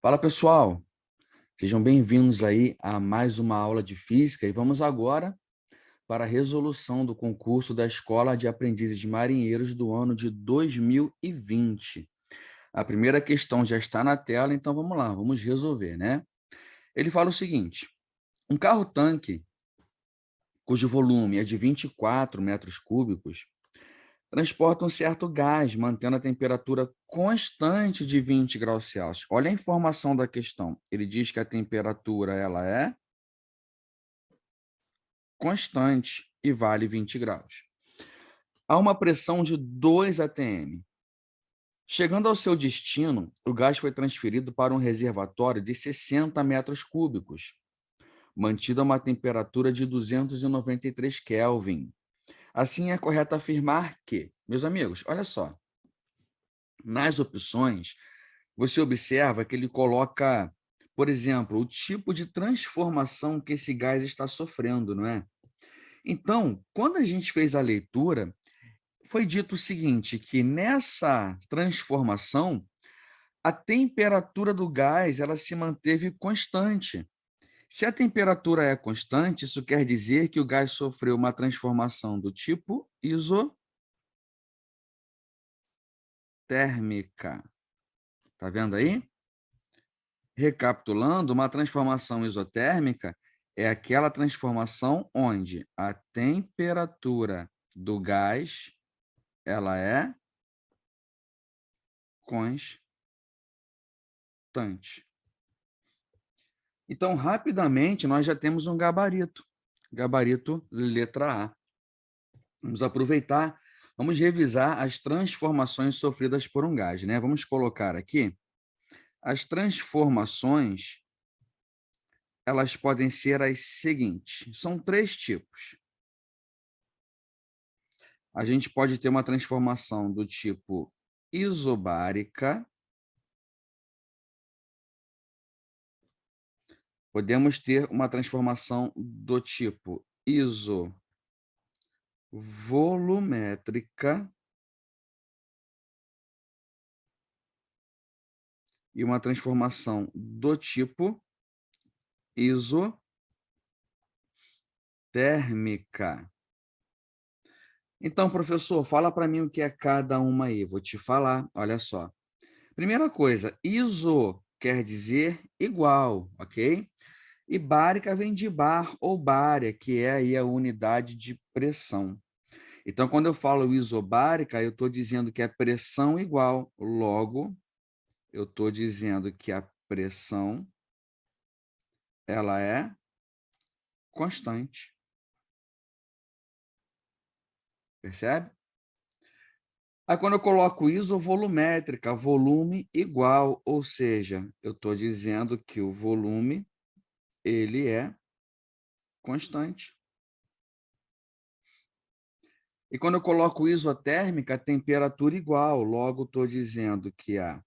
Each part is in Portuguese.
Fala pessoal, sejam bem-vindos aí a mais uma aula de física e vamos agora para a resolução do concurso da Escola de Aprendizes de Marinheiros do ano de 2020. A primeira questão já está na tela, então vamos lá, vamos resolver, né? Ele fala o seguinte: um carro-tanque cujo volume é de 24 metros cúbicos transporta um certo gás, mantendo a temperatura constante de 20 graus Celsius. Olha a informação da questão. Ele diz que a temperatura ela é constante e vale 20 graus. Há uma pressão de 2 atm. Chegando ao seu destino, o gás foi transferido para um reservatório de 60 metros cúbicos, mantido a uma temperatura de 293 Kelvin. Assim, é correto afirmar que, meus amigos, olha só, nas opções, você observa que ele coloca, por exemplo, o tipo de transformação que esse gás está sofrendo, não é? Então, quando a gente fez a leitura, foi dito o seguinte, que nessa transformação, a temperatura do gás ela se manteve constante. Se a temperatura é constante, isso quer dizer que o gás sofreu uma transformação do tipo isotérmica. Está vendo aí? Recapitulando, uma transformação isotérmica é aquela transformação onde a temperatura do gás ela é constante. Então, rapidamente, nós já temos um gabarito. Gabarito letra A. Vamos aproveitar, vamos revisar as transformações sofridas por um gás, né? Vamos colocar aqui as transformações, elas podem ser as seguintes. São 3 tipos. A gente pode ter uma transformação do tipo isobárica. Podemos ter uma transformação do tipo isovolumétrica e uma transformação do tipo isotérmica. Então, professor, fala para mim o que é cada uma aí. Vou te falar, olha só. Primeira coisa, iso quer dizer igual, ok? E bárica vem de bar ou bária, que é aí a unidade de pressão. Então, quando eu falo isobárica, eu estou dizendo que é pressão igual. Logo, eu estou dizendo que a pressão ela é constante. Percebe? Aí, quando eu coloco isovolumétrica, volume igual, ou seja, eu estou dizendo que o volume ele é constante. E quando eu coloco isotérmica, temperatura igual, logo estou dizendo que a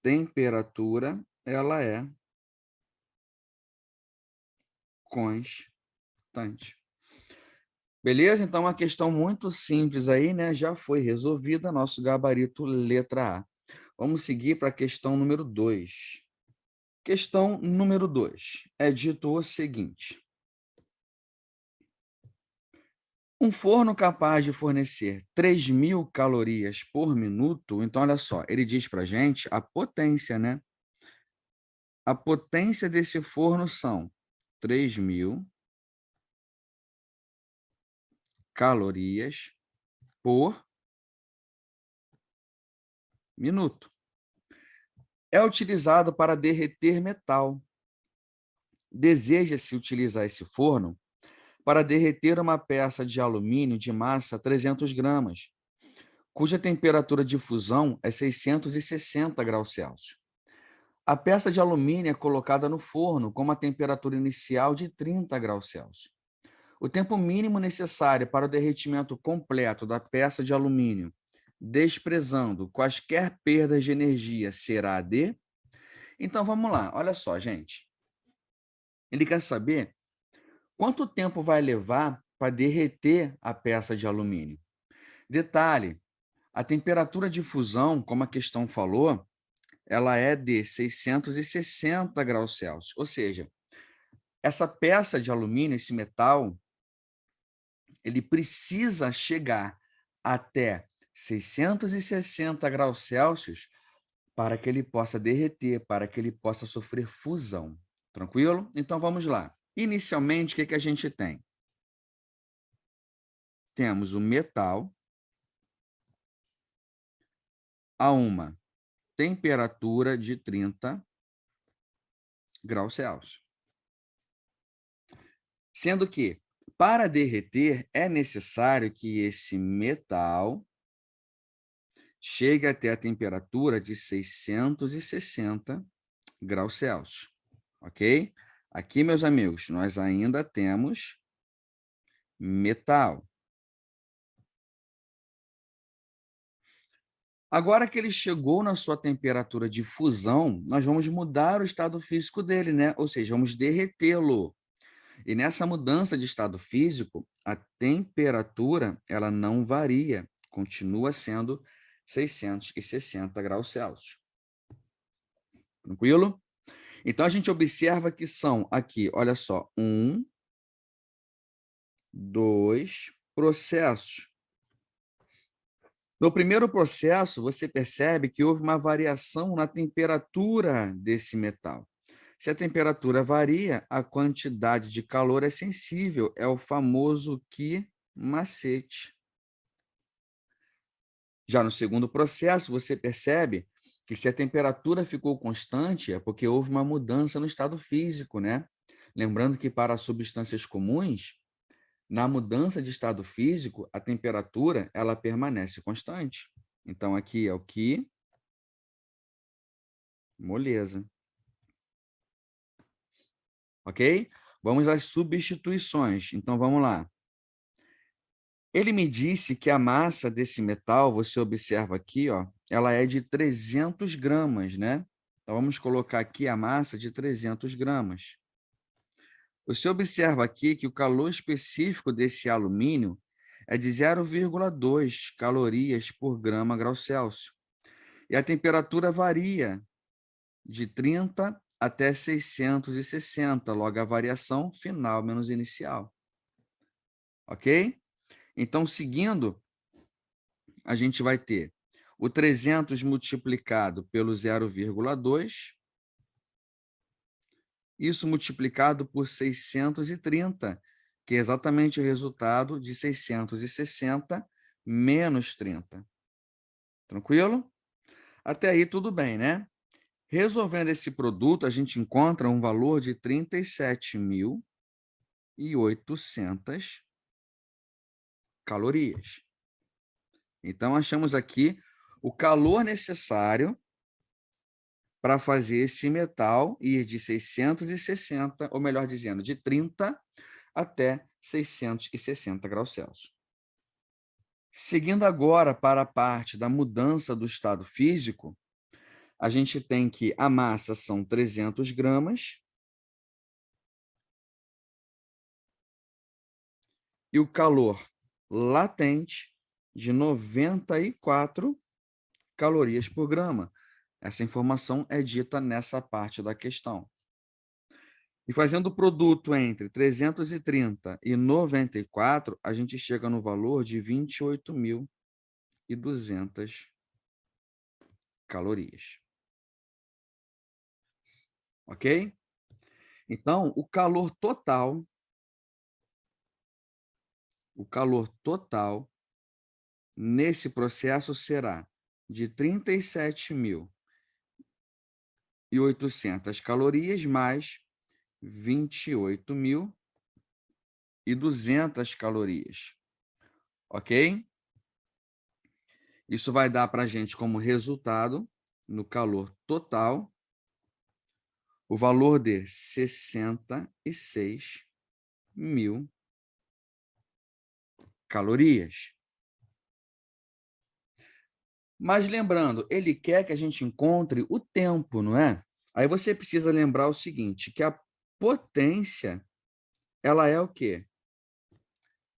temperatura ela é constante. Beleza? Então, uma questão muito simples aí, né? Já foi resolvida, nosso gabarito letra A. Vamos seguir para a questão número 2. Questão número 2. É dito o seguinte: um forno capaz de fornecer 3.000 calorias por minuto, então, olha só, ele diz para a gente a potência, né? A potência desse forno são 3.000 calorias por minuto. É utilizado para derreter metal. Deseja-se utilizar esse forno para derreter uma peça de alumínio de massa 300 gramas, cuja temperatura de fusão é 660 graus Celsius. A peça de alumínio é colocada no forno com uma temperatura inicial de 30 graus Celsius. O tempo mínimo necessário para o derretimento completo da peça de alumínio, desprezando quaisquer perdas de energia, será de... Então, vamos lá. Olha só, gente. Ele quer saber quanto tempo vai levar para derreter a peça de alumínio. Detalhe, a temperatura de fusão, como a questão falou, ela é de 660 graus Celsius. Ou seja, essa peça de alumínio, esse metal, ele precisa chegar até 660 graus Celsius para que ele possa derreter, para que ele possa sofrer fusão. Tranquilo? Então, vamos lá. Inicialmente, o que a gente tem? Temos o metal a uma temperatura de 30 graus Celsius. Sendo que, para derreter, é necessário que esse metal chegue até a temperatura de 660 graus Celsius. Ok? Aqui, meus amigos, nós ainda temos metal. Agora que ele chegou na sua temperatura de fusão, nós vamos mudar o estado físico dele, né? Ou seja, vamos derretê-lo. E nessa mudança de estado físico, a temperatura ela não varia, continua sendo 660 graus Celsius. Tranquilo? Então, a gente observa que são aqui, olha só, 1, 2 processos. No primeiro processo, você percebe que houve uma variação na temperatura desse metal. Se a temperatura varia, a quantidade de calor é sensível, é o famoso Q macete. Já no segundo processo, você percebe que se a temperatura ficou constante, é porque houve uma mudança no estado físico, né? Lembrando que para substâncias comuns, na mudança de estado físico, a temperatura ela permanece constante. Então, aqui é o Q, moleza. Ok? Vamos às substituições. Então, vamos lá. Ele me disse que a massa desse metal, você observa aqui, ó, ela é de 300 gramas, né? Então, vamos colocar aqui a massa de 300 gramas. Você observa aqui que o calor específico desse alumínio é de 0,2 calorias por grama grau Celsius. E a temperatura varia de 30 até 660, logo a variação final menos inicial. Ok? Então, seguindo, a gente vai ter o 300 multiplicado pelo 0,2, isso multiplicado por 630, que é exatamente o resultado de 660 menos 30. Tranquilo? Até aí tudo bem, né? Resolvendo esse produto, a gente encontra um valor de 37.800 calorias. Então, achamos aqui o calor necessário para fazer esse metal ir de 660, ou melhor dizendo, de 30 até 660 graus Celsius. Seguindo agora para a parte da mudança do estado físico, a gente tem que a massa são 300 gramas e o calor latente de 94 calorias por grama. Essa informação é dita nessa parte da questão. E fazendo o produto entre 330 e 94, a gente chega no valor de 28.200 calorias. Ok? Então, o calor total nesse processo será de 37.800 calorias mais 28.200 calorias. Ok? Isso vai dar para a gente como resultado, no calor total, o valor de 66.000 calorias. Mas lembrando, ele quer que a gente encontre o tempo, não é? Aí você precisa lembrar o seguinte, que a potência, ela é o quê?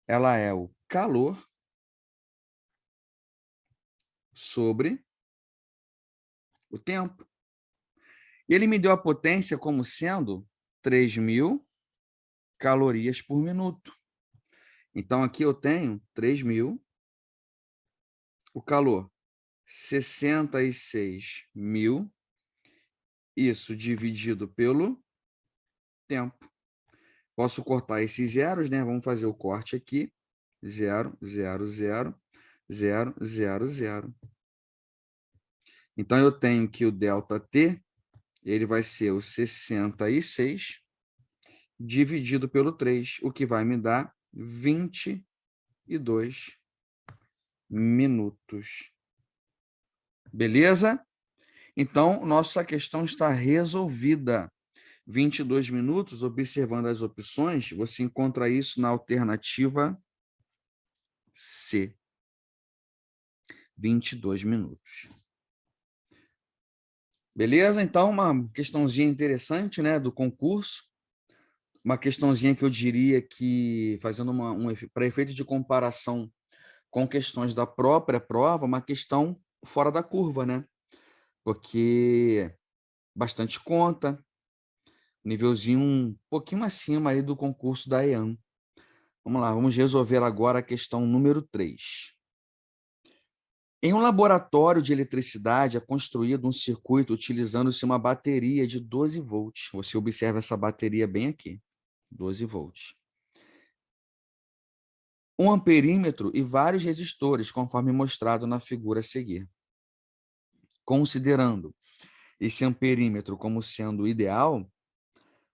ela é o calor sobre o tempo. E ele me deu a potência como sendo 3.000 calorias por minuto. Então, aqui eu tenho 3.000, o calor, 66.000, isso dividido pelo tempo. Posso cortar esses zeros, né? Vamos fazer o corte aqui. 0, 0, 0, 0, 0, 0. Então, eu tenho que o ΔT, ele vai ser o 66 dividido pelo 3, o que vai me dar 22 minutos. Beleza? Então, nossa questão está resolvida. 22 minutos, observando as opções, você encontra isso na alternativa C. 22 minutos. Beleza? Então, uma questãozinha interessante, né, do concurso. Uma questãozinha que eu diria que, fazendo para efeito de comparação com questões da própria prova, uma questão fora da curva, né? Porque bastante conta, nívelzinho um pouquinho acima aí do concurso da EAN. Vamos lá, vamos resolver agora a questão número 3. Em um laboratório de eletricidade é construído um circuito utilizando-se uma bateria de 12 volts. Você observa essa bateria bem aqui, 12 volts. Um amperímetro e vários resistores, conforme mostrado na figura a seguir. Considerando esse amperímetro como sendo ideal,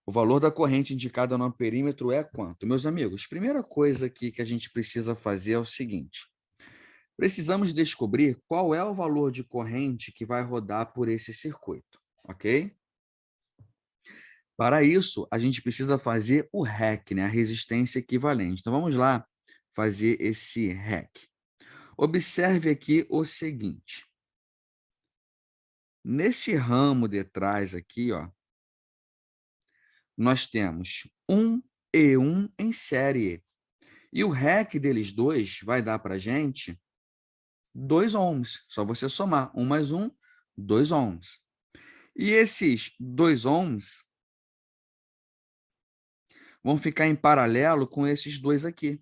o valor da corrente indicada no amperímetro é quanto? Meus amigos, primeira coisa aqui que a gente precisa fazer é o seguinte. Precisamos descobrir qual é o valor de corrente que vai rodar por esse circuito, ok? Para isso, a gente precisa fazer o REC, né? A resistência equivalente. Então, vamos lá fazer esse REC. Observe aqui o seguinte. Nesse ramo de trás aqui, ó, nós temos 1 e 1 em série. E o REC deles dois vai dar para a gente 2 ohms. Só você somar 1 mais 1, 2 ohms. E esses 2 ohms vão ficar em paralelo com esses dois aqui.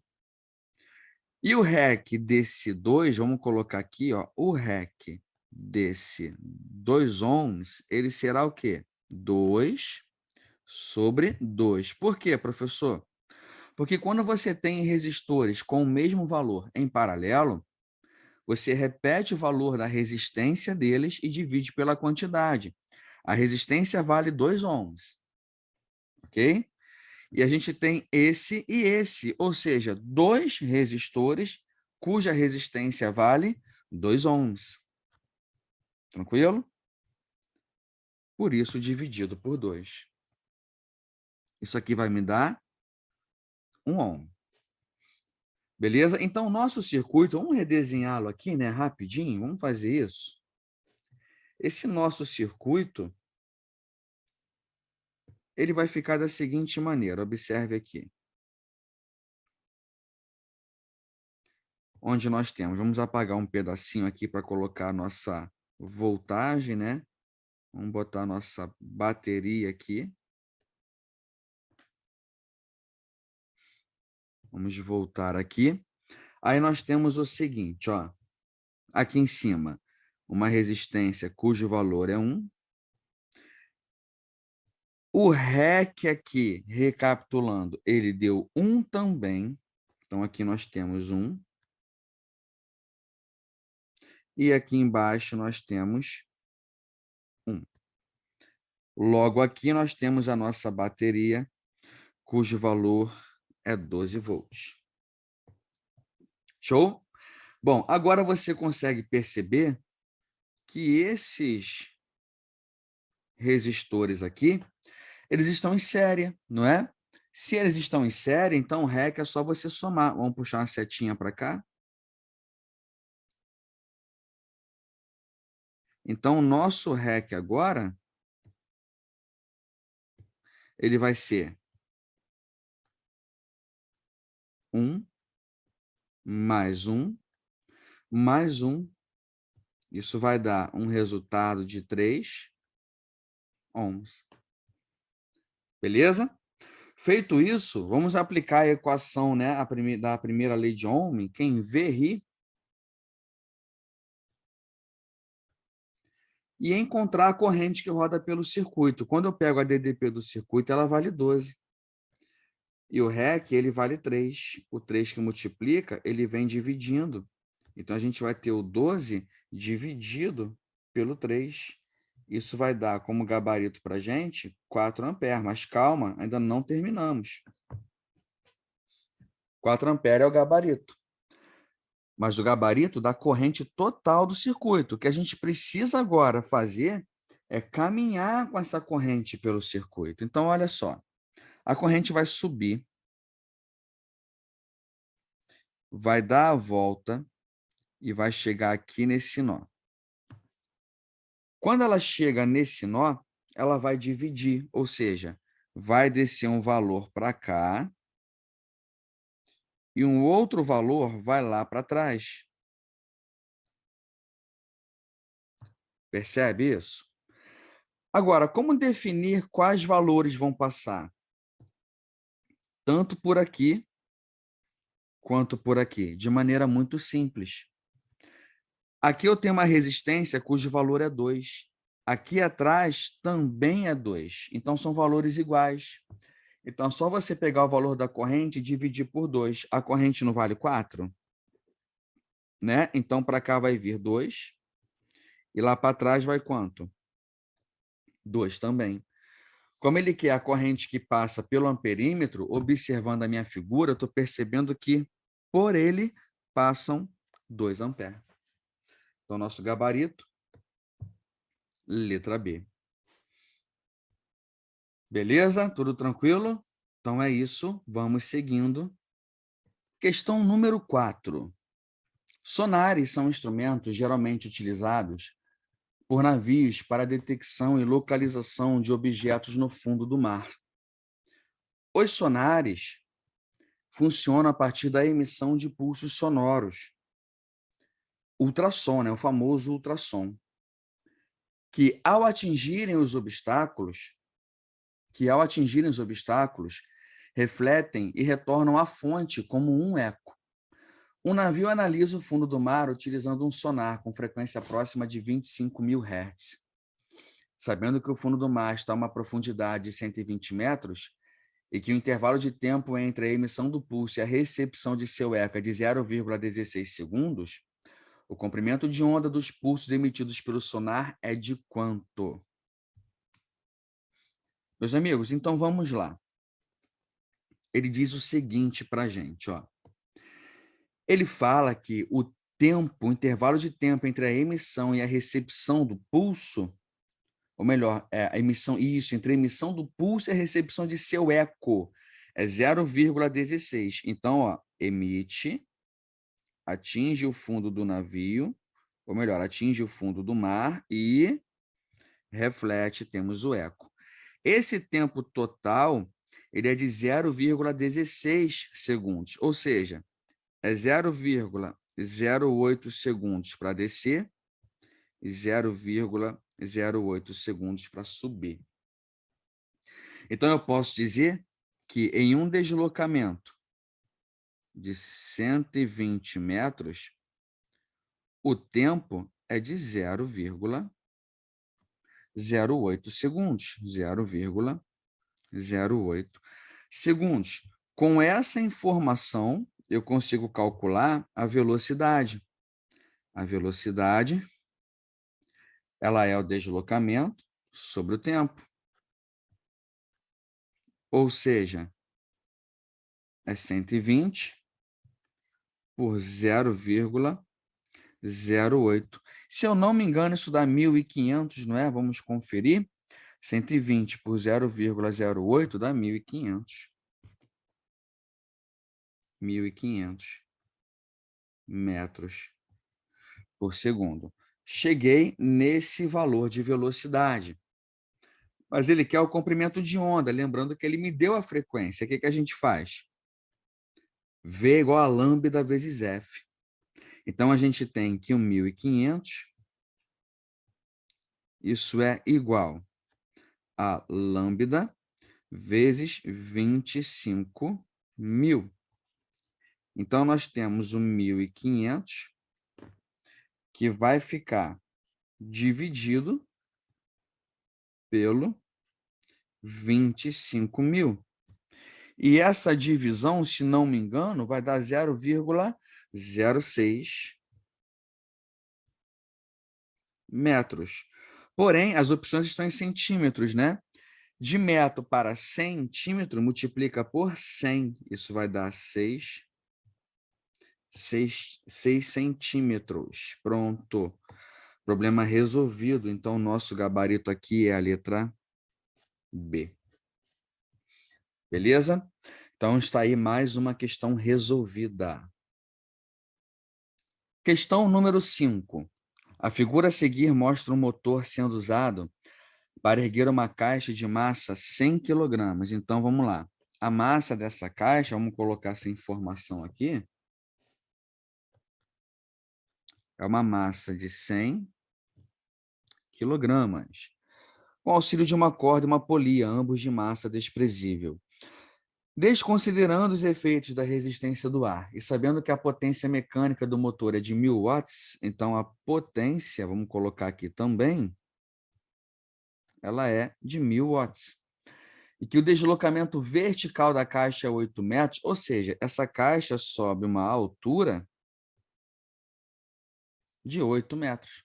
E o REC desse 2, vamos colocar aqui, ó, o REC desse 2 ohms, ele será o quê? 2 sobre 2. Por quê, professor? Porque quando você tem resistores com o mesmo valor em paralelo, você repete o valor da resistência deles e divide pela quantidade. A resistência vale 2 ohms, ok? E a gente tem esse e esse, ou seja, dois resistores cuja resistência vale 2 ohms. Tranquilo? Por isso, dividido por 2. Isso aqui vai me dar 1 ohm. Beleza? Então, o nosso circuito, vamos redesenhá-lo aqui, né? Rapidinho, vamos fazer isso. Esse nosso circuito, ele vai ficar da seguinte maneira, observe aqui. Onde nós temos, vamos apagar um pedacinho aqui para colocar a nossa voltagem, né? Vamos botar a nossa bateria aqui. Vamos voltar aqui. Aí nós temos o seguinte, ó. Aqui em cima, uma resistência cujo valor é 1. O REC aqui, recapitulando, ele deu 1 também. Então, aqui nós temos 1. E aqui embaixo nós temos 1. Logo aqui nós temos a nossa bateria, cujo valor é 12 volts. Show? Bom, agora você consegue perceber que esses resistores aqui, eles estão em série, não é? Se eles estão em série, então o REC é só você somar. Vamos puxar uma setinha para cá. Então, o nosso REC agora, ele vai ser 1 mais 1, mais 1. Isso vai dar um resultado de 3 ohms. Beleza? Feito isso, vamos aplicar a equação, né, da primeira lei de Ohm. Quem vê, ri. E encontrar a corrente que roda pelo circuito. Quando eu pego a DDP do circuito, ela vale 12. E o REC, ele vale 3. O 3 que multiplica, ele vem dividindo. Então, a gente vai ter o 12 dividido pelo 3. Isso vai dar como gabarito para a gente 4 amperes. Mas calma, ainda não terminamos. 4 amperes é o gabarito. Mas o gabarito da corrente total do circuito. O que a gente precisa agora fazer é caminhar com essa corrente pelo circuito. Então, olha só. A corrente vai subir, vai dar a volta e vai chegar aqui nesse nó. Quando ela chega nesse nó, ela vai dividir, ou seja, vai descer um valor para cá e um outro valor vai lá para trás. Percebe isso? Agora, como definir quais valores vão passar? Tanto por aqui quanto por aqui, de maneira muito simples. Aqui eu tenho uma resistência cujo valor é 2. Aqui atrás também é 2. Então, são valores iguais. Então, é só você pegar o valor da corrente e dividir por 2. A corrente não vale 4? Né? Então, para cá vai vir 2. E lá para trás vai quanto? 2 também. Como ele quer a corrente que passa pelo amperímetro, observando a minha figura, eu estou percebendo que por ele passam 2 amperes. Então, nosso gabarito, letra B. Beleza? Tudo tranquilo? Então é isso. Vamos seguindo. Questão número 4. Sonares são instrumentos geralmente utilizados por navios para detecção e localização de objetos no fundo do mar. Os sonares funcionam a partir da emissão de pulsos sonoros. Ultrassom, né? O famoso ultrassom. Que ao atingirem os obstáculos, refletem e retornam à fonte como um eco. Um navio analisa o fundo do mar utilizando um sonar com frequência próxima de 25.000 Hz. Sabendo que o fundo do mar está a uma profundidade de 120 metros e que o intervalo de tempo entre a emissão do pulso e a recepção de seu eco é de 0,16 segundos, o comprimento de onda dos pulsos emitidos pelo sonar é de quanto? Meus amigos, então vamos lá. Ele diz o seguinte para a gente, ó. Ele fala que o intervalo de tempo entre a emissão e a recepção do pulso, ou melhor, entre a emissão do pulso e a recepção de seu eco, é 0,16. Então, ó, emite, atinge o fundo do navio, ou melhor, atinge o fundo do mar e reflete, temos o eco. Esse tempo total, ele é de 0,16 segundos, ou seja, é 0,08 segundos para descer e 0,08 segundos para subir. Então, eu posso dizer que em um deslocamento de 120 metros, o tempo é de 0,08 segundos. 0,08 segundos. Com essa informação, eu consigo calcular a velocidade. A velocidade, ela é o deslocamento sobre o tempo. Ou seja, é 120 por 0,08. Se eu não me engano, isso dá 1.500, não é? Vamos conferir. 120 por 0,08 dá 1.500. 1.500 metros por segundo. Cheguei nesse valor de velocidade. Mas ele quer o comprimento de onda, lembrando que ele me deu a frequência. O que a gente faz? V é igual a lambda vezes F. Então, a gente tem que 1.500, isso é igual a lambda vezes 25.000. Então, nós temos o 1.500, que vai ficar dividido pelo 25.000. E essa divisão, se não me engano, vai dar 0,06 metros. Porém, as opções estão em centímetros, né? De metro para centímetro, multiplica por 100. Isso vai dar 6 centímetros. Pronto. Problema resolvido. Então, nosso gabarito aqui é a letra B. Beleza? Então, está aí mais uma questão resolvida. Questão número 5. A figura a seguir mostra um motor sendo usado para erguer uma caixa de massa 100 kg. Então, vamos lá. A massa dessa caixa, vamos colocar essa informação aqui, é uma massa de 100 kg, com auxílio de uma corda e uma polia, ambos de massa desprezível. Desconsiderando os efeitos da resistência do ar e sabendo que a potência mecânica do motor é de 1.000 watts, então a potência, vamos colocar aqui também, ela é de 1.000 watts. E que o deslocamento vertical da caixa é 8 metros, ou seja, essa caixa sobe uma altura de 8 metros.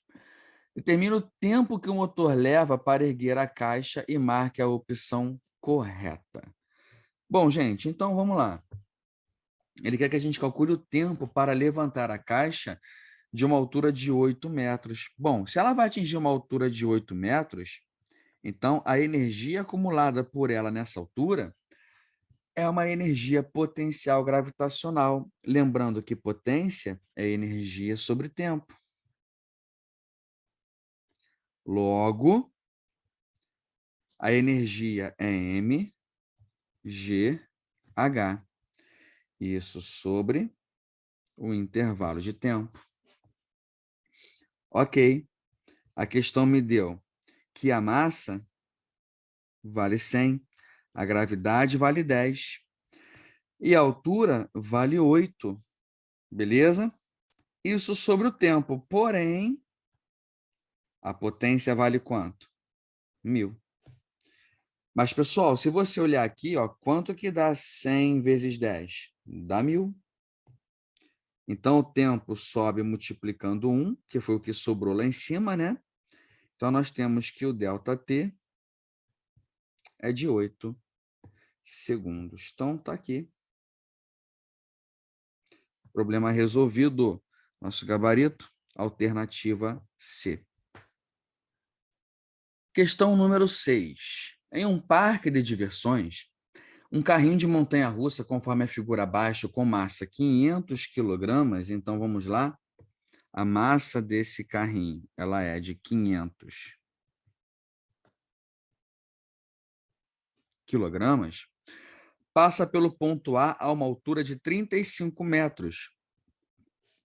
Determina o tempo que o motor leva para erguer a caixa e marque a opção correta. Bom, gente, então vamos lá. Ele quer que a gente calcule o tempo para levantar a caixa de uma altura de 8 metros. Bom, se ela vai atingir uma altura de 8 metros, então a energia acumulada por ela nessa altura é uma energia potencial gravitacional. Lembrando que potência é energia sobre tempo. Logo, a energia é mgh. Isso sobre o intervalo de tempo. Ok. A questão me deu que a massa vale 100, a gravidade vale 10 e a altura vale 8. Beleza? Isso sobre o tempo. Porém, a potência vale quanto? 1.000. Mas, pessoal, se você olhar aqui, ó, quanto que dá 100 vezes 10? Dá 1.000. Então, o tempo sobe multiplicando 1, que foi o que sobrou lá em cima, né? Então, nós temos que o ΔT é de 8 segundos. Então, está aqui. Problema resolvido. Nosso gabarito, alternativa C. Questão número 6. Em um parque de diversões, um carrinho de montanha-russa, conforme a figura abaixo, com massa 500 kg, então vamos lá. A massa desse carrinho, ela é de 500 kg, passa pelo ponto A a uma altura de 35 metros,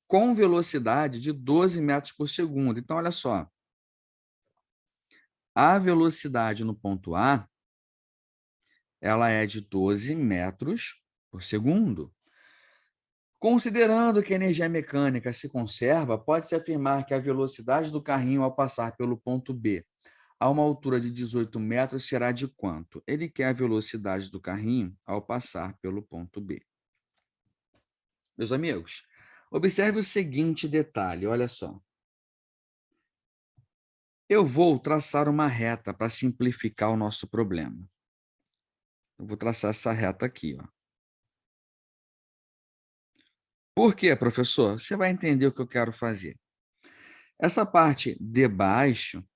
com velocidade de 12 metros por segundo. Então, olha só. A velocidade no ponto A, ela é de 12 metros por segundo. Considerando que a energia mecânica se conserva, pode-se afirmar que a velocidade do carrinho ao passar pelo ponto B a uma altura de 18 metros será de quanto? Ele quer a velocidade do carrinho ao passar pelo ponto B. Meus amigos, observe o seguinte detalhe, olha só. Eu vou traçar uma reta para simplificar o nosso problema. Eu vou traçar essa reta aqui, ó. Por quê, professor? Você vai entender o que eu quero fazer. Essa parte de baixo,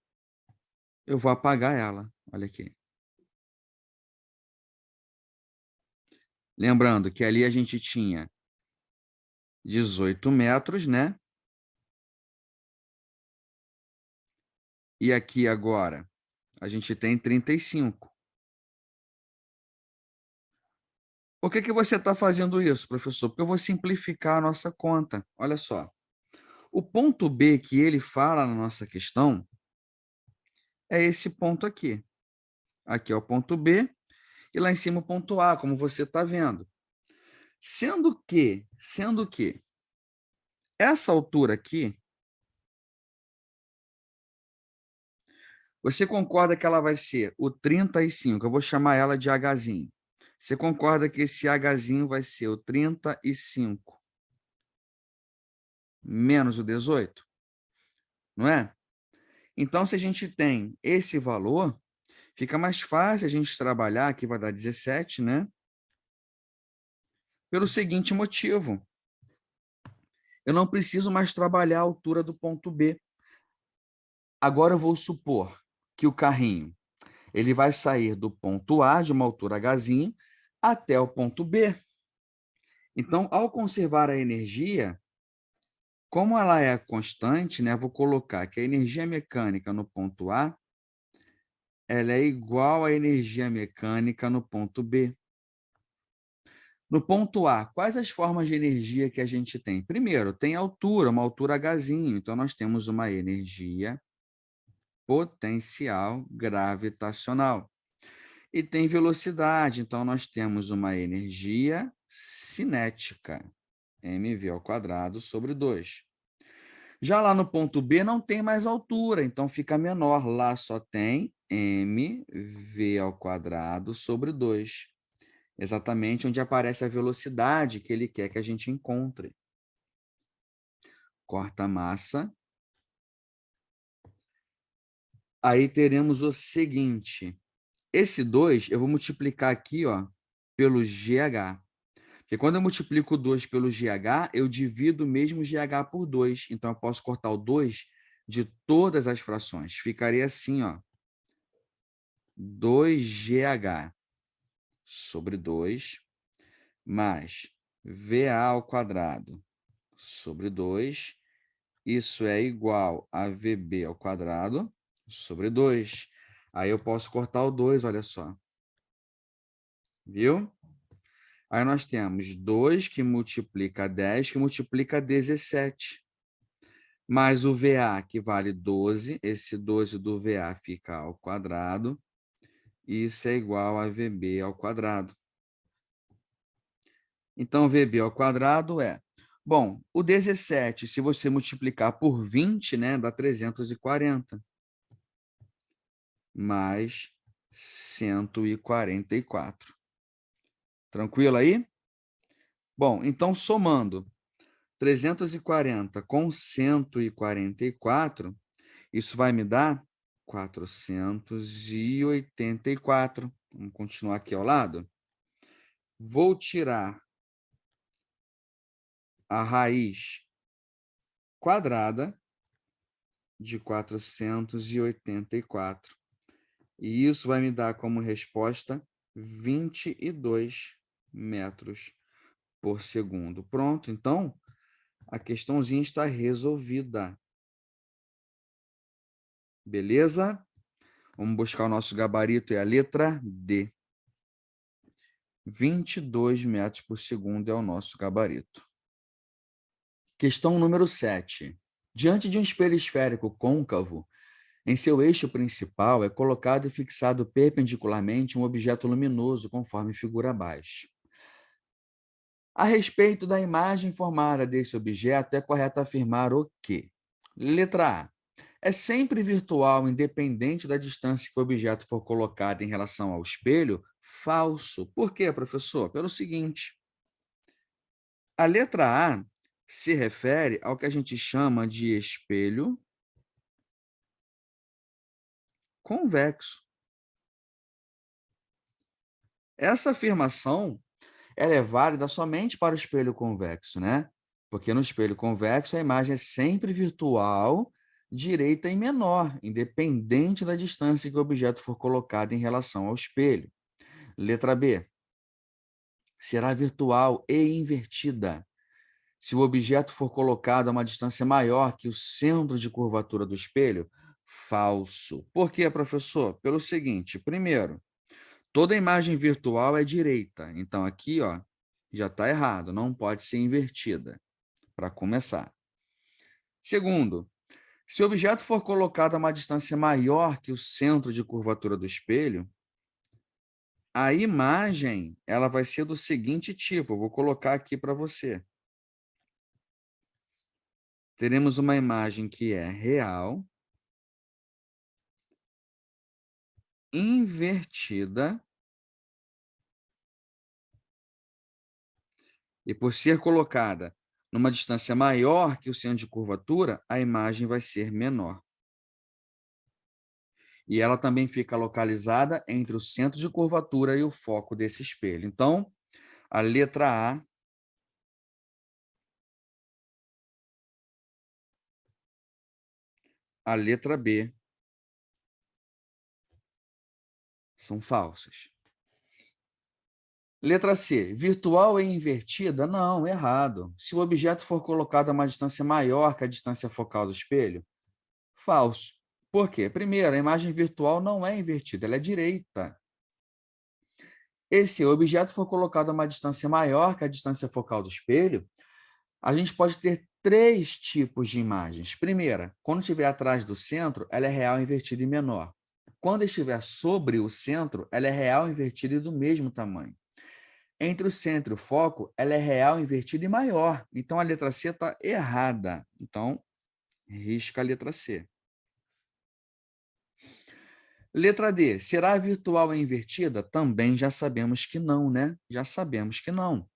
eu vou apagar ela. Olha aqui. Lembrando que ali a gente tinha 18 metros, né? E aqui agora a gente tem 35. Por que você está fazendo isso, professor? Porque eu vou simplificar a nossa conta. Olha só. O ponto B que ele fala na nossa questão é esse ponto aqui. Aqui é o ponto B e lá em cima o ponto A, como você está vendo. Sendo que essa altura aqui, você concorda que ela vai ser o 35? Eu vou chamar ela de Hzinho. Você concorda que esse Hzinho vai ser o 35 menos o 18? Não é? Então, se a gente tem esse valor, fica mais fácil a gente trabalhar, aqui vai dar 17, né? Pelo seguinte motivo. Eu não preciso mais trabalhar a altura do ponto B. Agora eu vou supor que o carrinho ele vai sair do ponto A, de uma altura Hzinho, até o ponto B. Então, ao conservar a energia, como ela é constante, né, vou colocar que a energia mecânica no ponto A ela é igual à energia mecânica no ponto B. No ponto A, quais as formas de energia que a gente tem? Primeiro, tem altura, uma altura Hzinho. Então, nós temos uma energia potencial gravitacional. E tem velocidade, então nós temos uma energia cinética, mv² sobre 2. Já lá no ponto B não tem mais altura, então fica menor. Lá só tem mv² sobre 2. Exatamente onde aparece a velocidade que ele quer que a gente encontre. Corta a massa. Aí teremos o seguinte. Esse 2 eu vou multiplicar aqui, ó, pelo GH. Porque quando eu multiplico 2 pelo GH, eu divido o mesmo GH por 2. Então, eu posso cortar o 2 de todas as frações. Ficaria assim, ó. 2GH sobre 2 mais VA² sobre 2. Isso é igual a VB² sobre 2. Aí eu posso cortar o 2, olha só. Viu? Aí nós temos 2 que multiplica 10, que multiplica 17. Mais o VA, que vale 12. Esse 12 do VA fica ao quadrado. Isso é igual a VB². Então, VB² é... Bom, o 17, se você multiplicar por 20, né, dá 340. Mais 144. Tranquilo aí? Bom, então, somando 340 com 144, isso vai me dar 484. Vamos continuar aqui ao lado. Vou tirar a raiz quadrada de 484. E isso vai me dar como resposta 22 metros por segundo. Pronto, então a questãozinha está resolvida. Beleza? Vamos buscar o nosso gabarito, é a letra D. 22 metros por segundo é o nosso gabarito. Questão número 7. Diante de um espelho esférico côncavo, em seu eixo principal é colocado e fixado perpendicularmente um objeto luminoso, conforme figura abaixo. A respeito da imagem formada desse objeto, é correto afirmar o quê? Letra A. É sempre virtual, independente da distância que o objeto for colocado em relação ao espelho? Falso. Por quê, professor? Pelo seguinte. A letra A se refere ao que a gente chama de espelho convexo. Essa afirmação ela é válida somente para o espelho convexo, né? Porque no espelho convexo a imagem é sempre virtual, direita e menor, independente da distância que o objeto for colocado em relação ao espelho. Letra B. Será virtual e invertida se o objeto for colocado a uma distância maior que o centro de curvatura do espelho. Falso. Por quê, professor? Pelo seguinte, primeiro, Toda imagem virtual é direita. Então, aqui, ó, já está errado. Não pode ser invertida, para começar. Segundo, se o objeto for colocado a uma distância maior que o centro de curvatura do espelho, a imagem ela vai ser do seguinte tipo. Eu vou colocar aqui para você. Teremos uma imagem que é real, invertida, e por ser colocada numa distância maior que o centro de curvatura, a imagem vai ser menor. E ela também fica localizada entre o centro de curvatura e o foco desse espelho. Então, a letra A a letra B são falsas. Letra C, virtual e invertida? Não, errado. Se o objeto for colocado a uma distância maior que a distância focal do espelho, falso. Por quê? Primeiro, a imagem virtual não é invertida, ela é direita. E se o objeto for colocado a uma distância maior que a distância focal do espelho, a gente pode ter três tipos de imagens. Primeira, quando estiver atrás do centro, ela é real, invertida e menor. Quando estiver sobre o centro, ela é real, invertida e do mesmo tamanho. Entre o centro e o foco, ela é real, invertida e maior. Então, a letra C está errada. Então, risca a letra C. Letra D, será virtual e invertida? Também já sabemos que não, né? Já sabemos que não.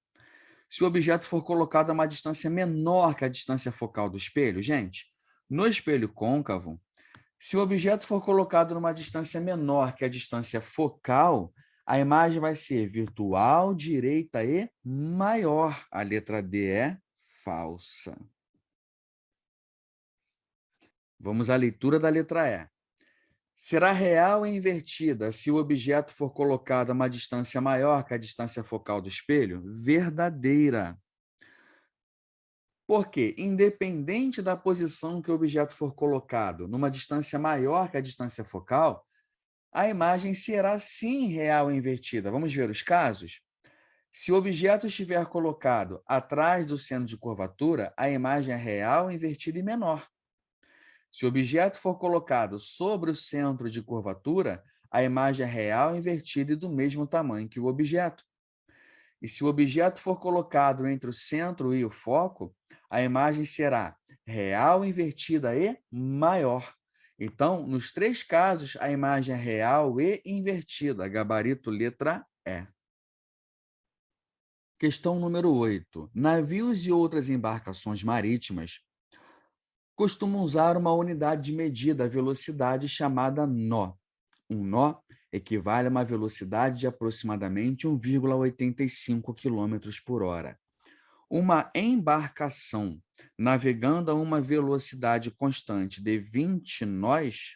Se o objeto for colocado a uma distância menor que a distância focal do espelho, gente, no espelho côncavo, se o objeto for colocado numa distância menor que a distância focal, a imagem vai ser virtual, direita e maior. A letra D é falsa. Vamos à leitura da letra E. Será real e invertida se o objeto for colocado a uma distância maior que a distância focal do espelho? Verdadeira. Porque, independente da posição que o objeto for colocado, numa distância maior que a distância focal, a imagem será sim real e invertida. Vamos ver os casos? Se o objeto estiver colocado atrás do centro de curvatura, a imagem é real, invertida e menor. Se o objeto for colocado sobre o centro de curvatura, a imagem é real, invertida e do mesmo tamanho que o objeto. E se o objeto for colocado entre o centro e o foco, a imagem será real, invertida e maior. Então, nos três casos, a imagem é real e invertida. Gabarito letra E. Questão número 8. Navios e outras embarcações marítimas costumam usar uma unidade de medida da velocidade chamada nó. Um nó equivale a uma velocidade de aproximadamente 1,85 km por hora. Uma embarcação navegando a uma velocidade constante de 20 nós,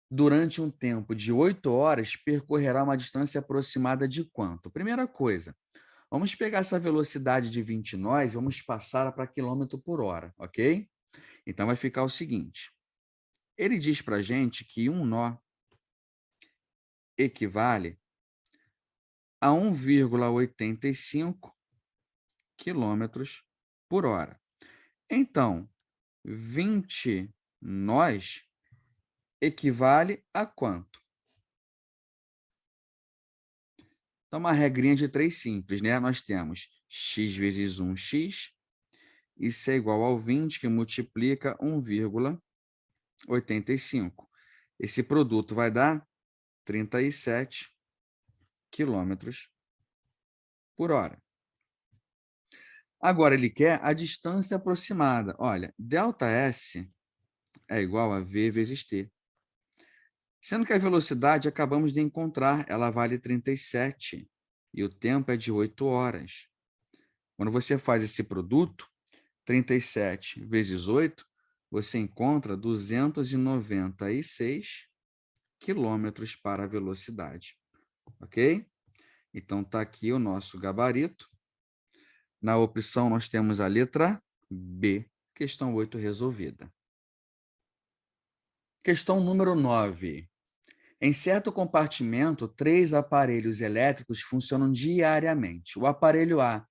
durante um tempo de 8 horas, percorrerá uma distância aproximada de quanto? Primeira coisa, vamos pegar essa velocidade de 20 nós e vamos passar para quilômetro por hora, ok? Então, vai ficar o seguinte. Ele diz para a gente que um nó equivale a 1,85 quilômetros por hora. Então, 20 nós equivale a quanto? Então, uma regrinha de 3 simples, né? Nós temos x vezes 1x, isso é igual ao 20, que multiplica 1,85. Esse produto vai dar 37 quilômetros por hora. Agora, ele quer a distância aproximada. Olha, ΔS é igual a V vezes T. Sendo que a velocidade acabamos de encontrar, ela vale 37 e o tempo é de 8 horas. Quando você faz esse produto, 37 vezes 8, você encontra 296 quilômetros para a velocidade. Ok? Então, está aqui o nosso gabarito. Na opção, nós temos a letra B, questão 8 resolvida. Questão número 9. Em certo compartimento, 3 aparelhos elétricos funcionam diariamente. O aparelho A,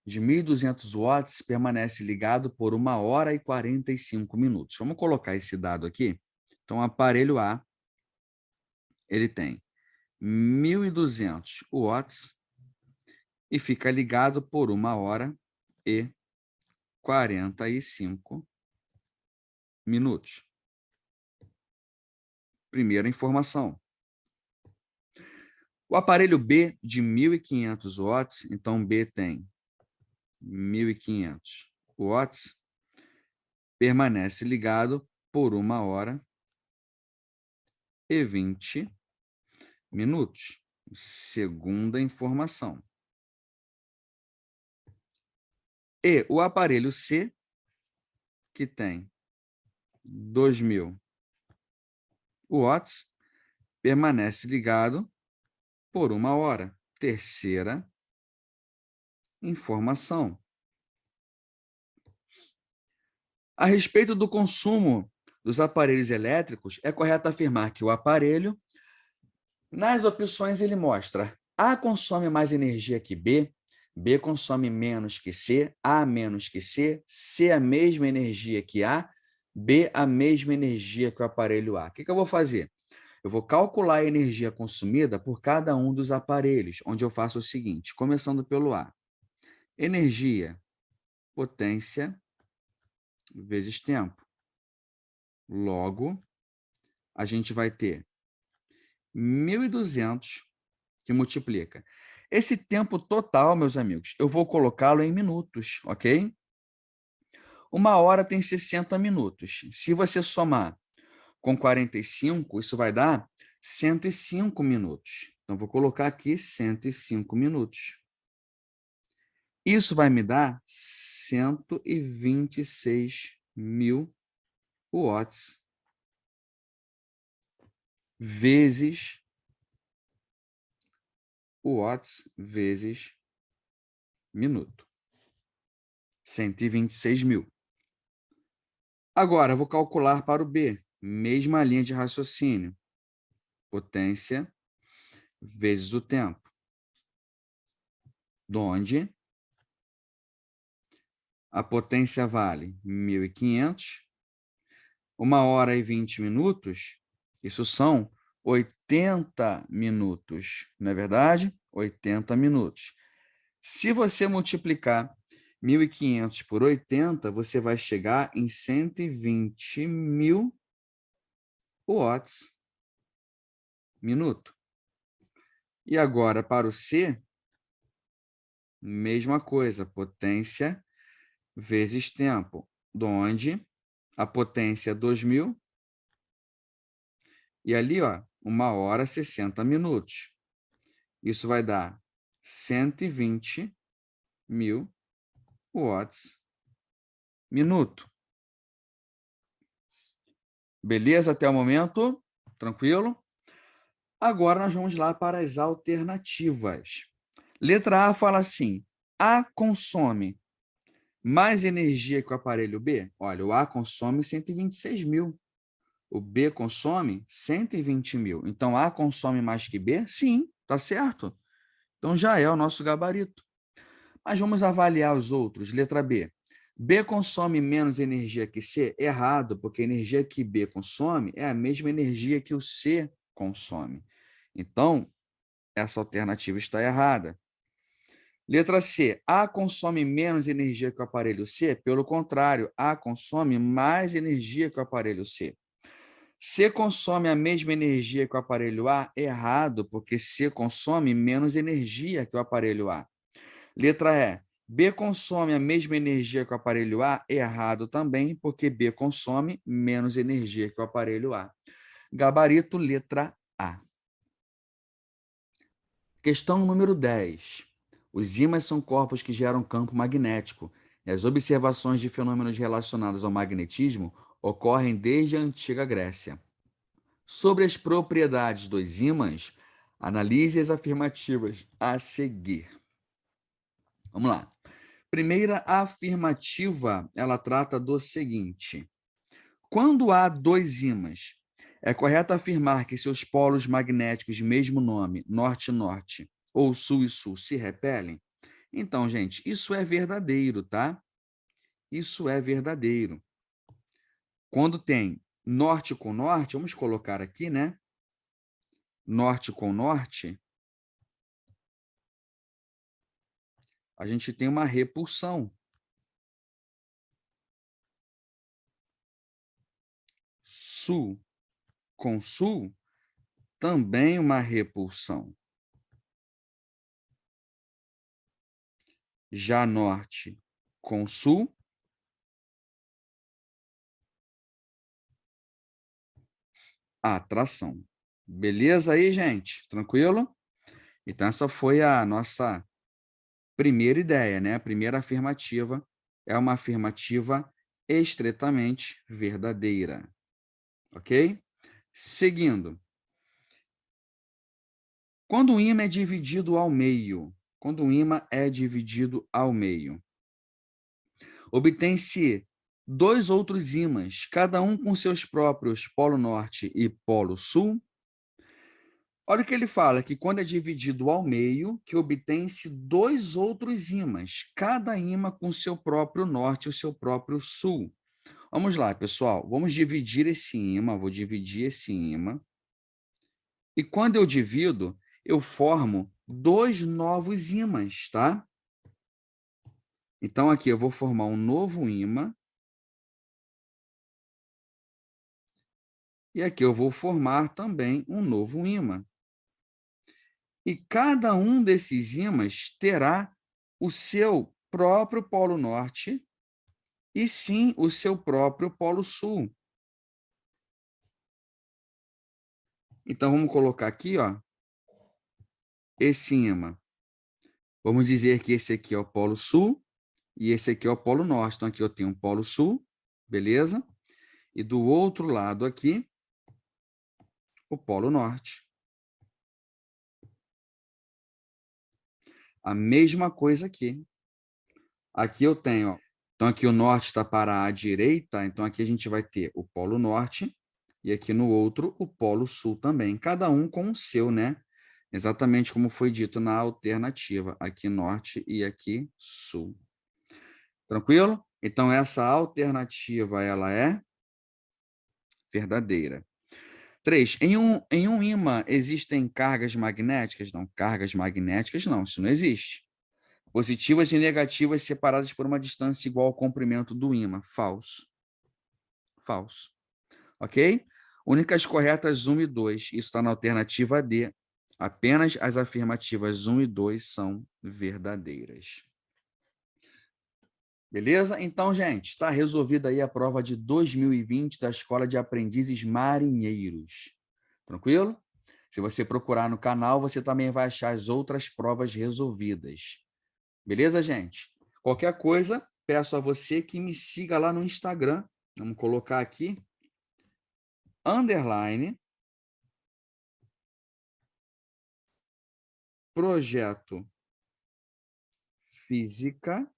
de 1.200 watts, permanece ligado por 1 hora e 45 minutos. Vamos colocar esse dado aqui. Então, o aparelho A, ele tem 1.200 watts e fica ligado por 1 hora e 45 minutos. Primeira informação. O aparelho B de 1.500 watts, então B tem 1.500 watts, permanece ligado por 1 hora e 20 minutos. Segunda informação. E o aparelho C, que tem 2.000 watts, permanece ligado por 1 hora. Terceira informação. A respeito do consumo dos aparelhos elétricos, é correto afirmar que o aparelho, nas opções, ele mostra A consome mais energia que B, B consome menos que C, A menos que C a mesma energia que A, B a mesma energia que o aparelho A. O que eu vou fazer? Eu vou calcular a energia consumida por cada um dos aparelhos, onde eu faço o seguinte, começando pelo A. Energia, potência, vezes tempo. Logo, a gente vai ter 1.200 que multiplica. Esse tempo total, meus amigos, eu vou colocá-lo em minutos, ok? 1 hora tem 60 minutos. Se você somar com 45, isso vai dar 105 minutos. Então, vou colocar aqui 105 minutos. Isso vai me dar 126.000 watts vezes minuto. 126.000. Agora, vou calcular para o B. Mesma linha de raciocínio. Potência vezes o tempo. Onde a potência vale 1.500. 1 hora e 20 minutos, isso são 80 minutos, não é verdade? 80 minutos. Se você multiplicar 1.500 por 80, você vai chegar em 120.000 watts minuto. E agora, para o C, mesma coisa, potência vezes tempo, onde a potência é 2.000 e ali, ó, 1 hora 60 minutos. Isso vai dar 120.000 watts minuto. Beleza até o momento? Tranquilo? Agora nós vamos lá para as alternativas. Letra A fala assim: A consome mais energia que o aparelho B? Olha, o A consome 126.000. O B consome 120.000. Então, A consome mais que B? Sim, tá certo. Então, já é o nosso gabarito. Mas vamos avaliar os outros. Letra B. B consome menos energia que C? Errado, porque a energia que B consome é a mesma energia que o C consome. Então, essa alternativa está errada. Letra C. A consome menos energia que o aparelho C? Pelo contrário, A consome mais energia que o aparelho C. C consome a mesma energia que o aparelho A? Errado, porque C consome menos energia que o aparelho A. Letra E. B consome a mesma energia que o aparelho A? Errado também, porque B consome menos energia que o aparelho A. Gabarito, letra A. Questão número 10. Os ímãs são corpos que geram campo magnético, e as observações de fenômenos relacionados ao magnetismo ocorrem desde a antiga Grécia. Sobre as propriedades dos ímãs, analise as afirmativas a seguir. Vamos lá. Primeira afirmativa, ela trata do seguinte: quando há dois ímãs É correto afirmar que seus polos magnéticos de mesmo nome, norte-norte, ou sul e sul, se repelem? Então, gente, isso é verdadeiro, tá? Isso é verdadeiro. Quando tem norte com norte, vamos colocar aqui, né? Norte com norte, a gente tem uma repulsão. Sul com sul, também uma repulsão. Já norte com sul, atração. Beleza aí, gente? Tranquilo? Então, essa foi a nossa primeira ideia, né? A primeira afirmativa é uma afirmativa estritamente verdadeira. Ok? Seguindo. Quando o ímã é dividido ao meio, quando o ímã é dividido ao meio, obtém-se dois outros ímãs, cada um com seus próprios polo norte e polo sul. Olha o que ele fala, que quando é dividido ao meio, que obtém-se dois outros ímãs, cada ímã com seu próprio norte e o seu próprio sul. Vamos lá, pessoal, vamos dividir esse ímã, vou dividir esse ímã. E quando eu divido, eu formo dois novos ímãs, tá? Então, aqui eu vou formar um novo ímã. E aqui eu vou formar também um novo ímã. E cada um desses ímãs terá o seu próprio polo norte e sim o seu próprio polo sul. Então, vamos colocar aqui, ó, esse ímã. Vamos dizer que esse aqui é o polo sul e esse aqui é o polo norte. Então, aqui eu tenho um polo sul, beleza? E do outro lado aqui, o polo norte. A mesma coisa aqui. Aqui eu tenho, ó, então aqui o norte está para a direita, então aqui a gente vai ter o polo norte e aqui no outro o polo sul também, cada um com o seu, né? Exatamente como foi dito na alternativa, aqui norte e aqui sul. Tranquilo? Então essa alternativa ela é verdadeira. 3. Em um ímã existem cargas magnéticas? Não, cargas magnéticas não, isso não existe. Positivas e negativas separadas por uma distância igual ao comprimento do ímã. Falso. Falso. Ok? Únicas corretas 1 e 2. Isso está na alternativa D. Apenas as afirmativas 1 e 2 são verdadeiras. Beleza? Então, gente, está resolvida aí a prova de 2020 da Escola de Aprendizes Marinheiros. Tranquilo? Se você procurar no canal, você também vai achar as outras provas resolvidas. Beleza, gente? Qualquer coisa, peço a você que me siga lá no Instagram. Vamos colocar aqui, _ projeto física,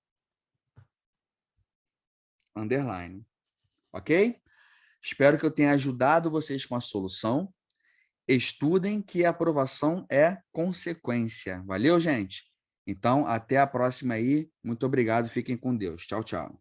_. Ok? Espero que eu tenha ajudado vocês com a solução. Estudem que a aprovação é consequência. Valeu, gente? Então, até a próxima aí. Muito obrigado. Fiquem com Deus. Tchau, tchau.